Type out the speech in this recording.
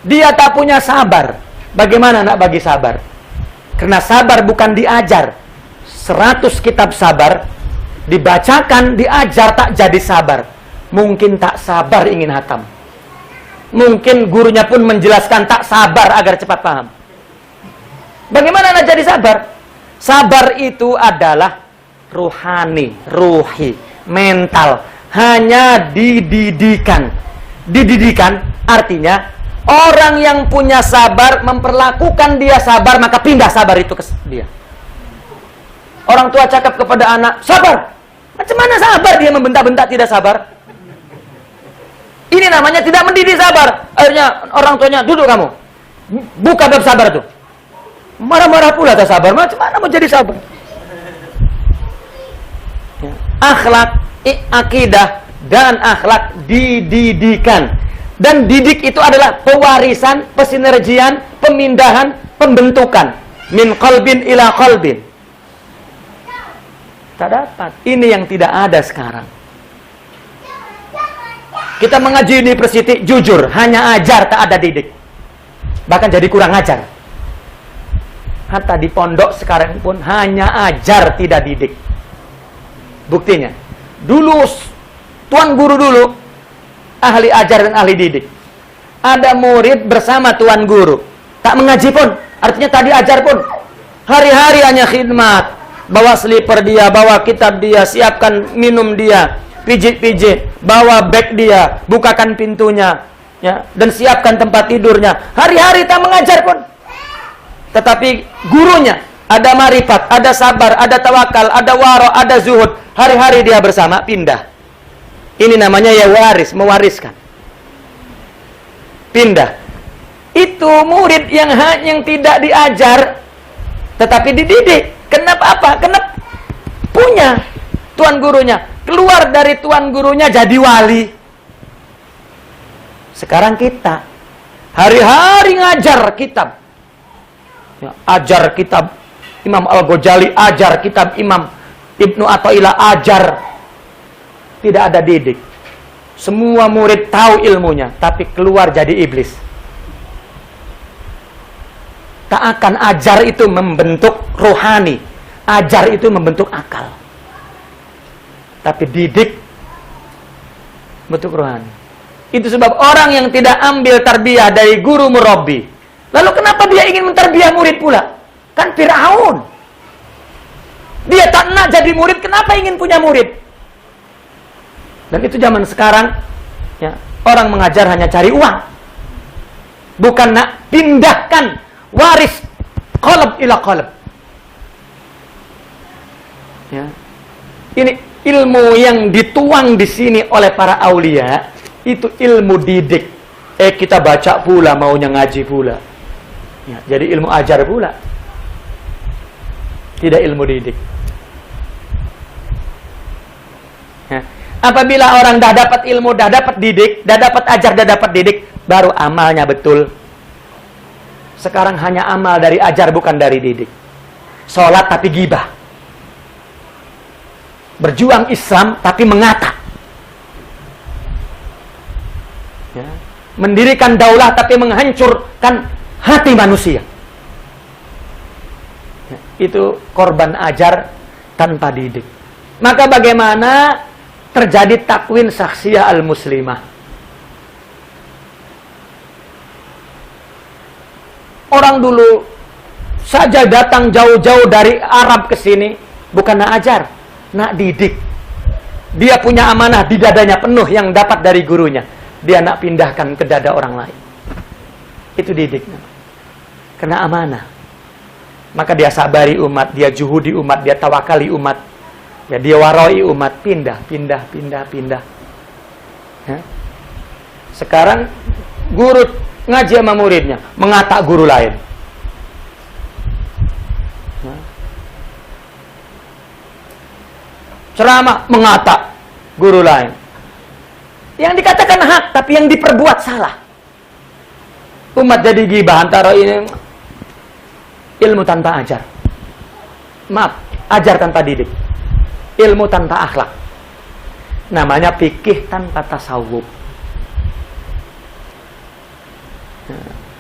Dia tak punya sabar. Bagaimana nak bagi sabar? Karena sabar bukan diajar. 100 kitab sabar dibacakan, diajar, tak jadi sabar. Mungkin tak sabar ingin hatam. Mungkin gurunya pun menjelaskan tak sabar agar cepat paham. Bagaimana nak jadi sabar? Sabar itu adalah ruhani, ruhi, mental. Hanya dididikan. Dididikan artinya orang yang punya sabar, memperlakukan dia sabar, maka pindah sabar itu ke dia. Orang tua cakap kepada anak, sabar. Macam mana sabar? Dia membentak-bentak tidak sabar. Ini namanya tidak mendidik sabar. Akhirnya orang tuanya, duduk kamu. Buka bab sabar tuh. Marah-marah pula tak sabar. Macam mana mau jadi sabar? Akhlak, akidah, dan akhlak dididikan. Dan didik itu adalah pewarisan, pesinergian, pemindahan, pembentukan. Min qalbin ila qalbin. Tak dapat. Ini yang tidak ada sekarang. Kita mengaji university, jujur, hanya ajar, tak ada didik. Bahkan jadi kurang ajar. Hatta di pondok sekarang pun hanya ajar, tidak didik. Buktinya, dulu tuan guru dulu ahli ajar dan ahli didik. Ada murid bersama tuan guru, tak mengaji pun, artinya tadi ajar pun. Hari-hari hanya khidmat, bawa slipper dia, bawa kitab dia, siapkan minum dia, pijit-pijit, bawa bag dia, bukakan pintunya, ya, dan siapkan tempat tidurnya. Hari-hari tak mengajar pun. Tetapi gurunya ada marifat, ada sabar, ada tawakal, ada waro, ada zuhud. Hari-hari dia bersama, pindah. Ini namanya ya waris, mewariskan. Pindah. Itu murid yang tidak diajar, tetapi dididik. Kenapa apa? Kenapa punya tuan gurunya. Keluar dari tuan gurunya jadi wali. Sekarang kita hari-hari ngajar kitab. Ya, ajar kitab Imam Al-Ghazali, ajar kitab Imam Ibnu Athaillah, ajar. Tidak ada didik. Semua murid tahu ilmunya, tapi keluar jadi iblis. Tak akan ajar itu membentuk rohani. Ajar itu membentuk akal. Tapi didik bentuk rohani. Itu sebab orang yang tidak ambil tarbiyah dari guru murabbi, lalu kenapa dia ingin mentarbiyah murid pula? Kan Fir'aun. Dia tak nak jadi murid, kenapa ingin punya murid? Dan itu zaman sekarang, ya, orang mengajar hanya cari uang. Bukan nak pindahkan waris qalb ila qalb. Ya. Ini ilmu yang dituang di sini oleh para aulia, itu ilmu didik. Kita baca pula, maunya ngaji pula. Ya, jadi ilmu ajar pula. Tidak ilmu didik. Ya. Apabila orang dah dapat ilmu, dah dapat didik, dah dapat ajar, dah dapat didik, baru amalnya betul. Sekarang hanya amal dari ajar, bukan dari didik. Sholat tapi gibah. Berjuang Islam tapi mengata. Ya. Mendirikan daulah tapi menghancurkan hati manusia. Ya. Itu korban ajar tanpa didik. Maka bagaimana terjadi takwin syakhsiyah al-muslimah? Orang dulu saja datang jauh-jauh dari Arab ke sini, bukan nak ajar, nak didik. Dia punya amanah di dadanya penuh yang dapat dari gurunya. Dia nak pindahkan ke dada orang lain. Itu didik. Kena amanah. Maka dia sabari umat, dia juhudi umat, dia tawakali umat. Ya, dia waroi umat, pindah. Ya. Sekarang guru ngaji sama muridnya, mengatak guru lain. Ya. Ceramah, mengatak guru lain. Yang dikatakan hak, tapi yang diperbuat salah. Umat jadi gibah antara ini ilmu tanpa ajar. Maaf, ajar tanpa didik. Ilmu tanpa akhlak. Namanya fikih tanpa tasawuf. Nah,